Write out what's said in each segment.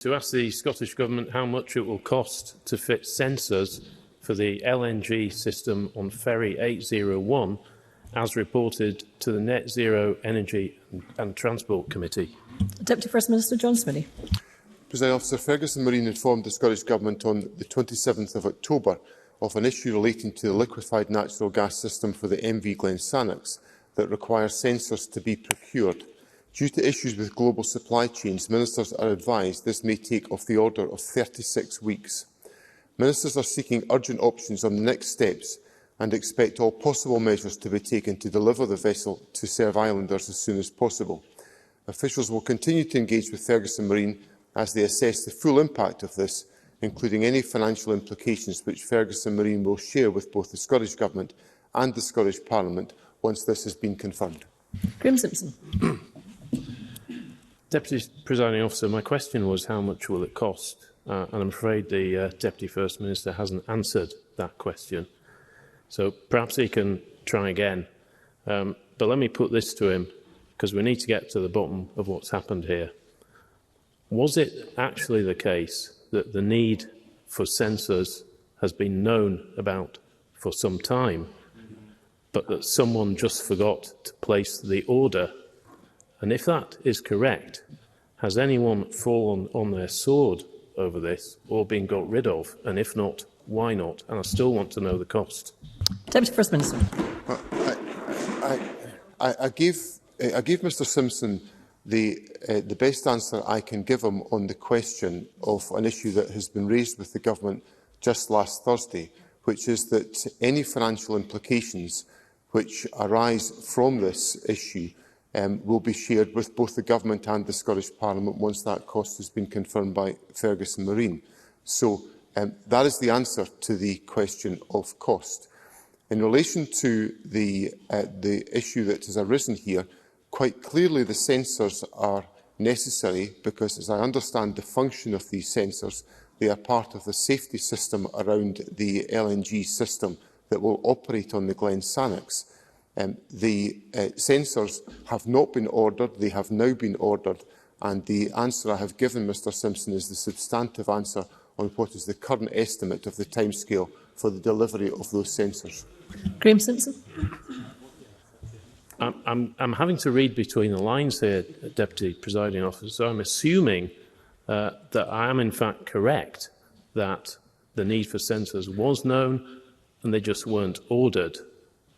To ask the Scottish Government how much it will cost to fit sensors for the LNG system on Ferry 801, as reported to the Net Zero Energy and Transport Committee. Deputy First Minister John Swinney. Presiding Officer, Ferguson Marine informed the Scottish Government on the 27th of October of an issue relating to the liquefied natural gas system for the MV Glen Sannox that requires sensors to be procured. Due to issues with global supply chains, Ministers are advised this may take of the order of 36 weeks. Ministers are seeking urgent options on the next steps and expect all possible measures to be taken to deliver the vessel to serve islanders as soon as possible. Officials will continue to engage with Ferguson Marine as they assess the full impact of this, including any financial implications which Ferguson Marine will share with both the Scottish Government and the Scottish Parliament once this has been confirmed. Graham Simpson. Deputy Presiding Officer, my question was how much will it cost? And I'm afraid the Deputy First Minister hasn't answered that question. So perhaps he can try again. But let me put this to him, because we need to get to the bottom of what's happened here. Was it actually the case that the need for sensors has been known about for some time, but that someone just forgot to place the order? And if that is correct, has anyone fallen on their sword over this or been got rid of? And if not, why not? And I still want to know the cost. Deputy First Minister. I gave Mr Simpson the best answer I can give him on the question of an issue that has been raised with the Government just last Thursday, which is that any financial implications which arise from this issue will be shared with both the Government and the Scottish Parliament once that cost has been confirmed by Ferguson Marine. So that is the answer to the question of cost. In relation to the issue that has arisen here, quite clearly the sensors are necessary because, as I understand the function of these sensors, they are part of the safety system around the LNG system that will operate on the Glen Sannox. The sensors have not been ordered, they have now been ordered, and the answer I have given Mr Simpson is the substantive answer on what is the current estimate of the timescale for the delivery of those sensors. Graham Simpson. I'm having to read between the lines here, Deputy Presiding Officer, so I'm assuming that I am in fact correct that the need for sensors was known and they just weren't ordered.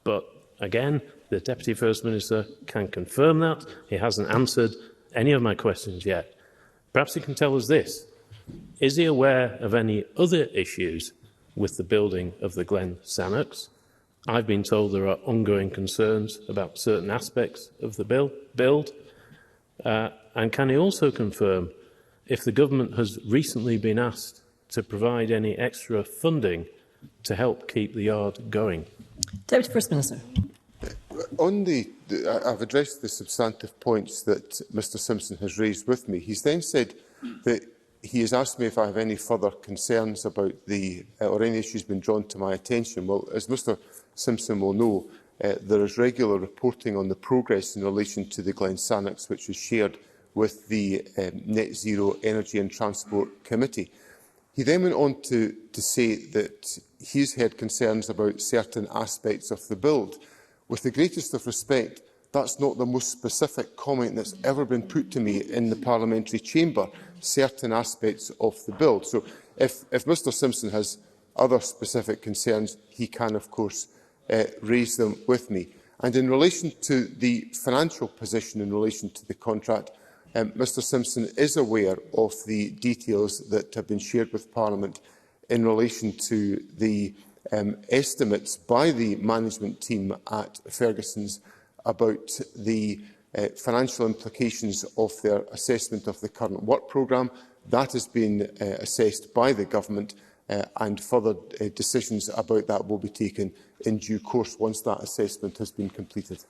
But again, the Deputy First Minister can confirm that. He hasn't answered any of my questions yet. Perhaps he can tell us this. Is he aware of any other issues with the building of the Glen Sannox? I've been told there are ongoing concerns about certain aspects of the build. And can he also confirm if the Government has recently been asked to provide any extra funding to help keep the yard going? Deputy First Minister. I've addressed the substantive points that Mr Simpson has raised with me. He's then said that he has asked me if I have any further concerns about or any issues been drawn to my attention. Well, as Mr Simpson will know, there is regular reporting on the progress in relation to the Glen Sannox, which is shared with the Net Zero Energy and Transport Committee. He then went on to say that he's heard concerns about certain aspects of the build. With the greatest of respect, that's not the most specific comment that's ever been put to me in the parliamentary chamber, certain aspects of the build. So if Mr Simpson has other specific concerns, he can, of course, raise them with me. And in relation to the financial position in relation to the contract, Mr Simpson is aware of the details that have been shared with Parliament in relation to the estimates by the management team at Ferguson's about the financial implications of their assessment of the current work programme. That has been assessed by the Government, and further decisions about that will be taken in due course once that assessment has been completed.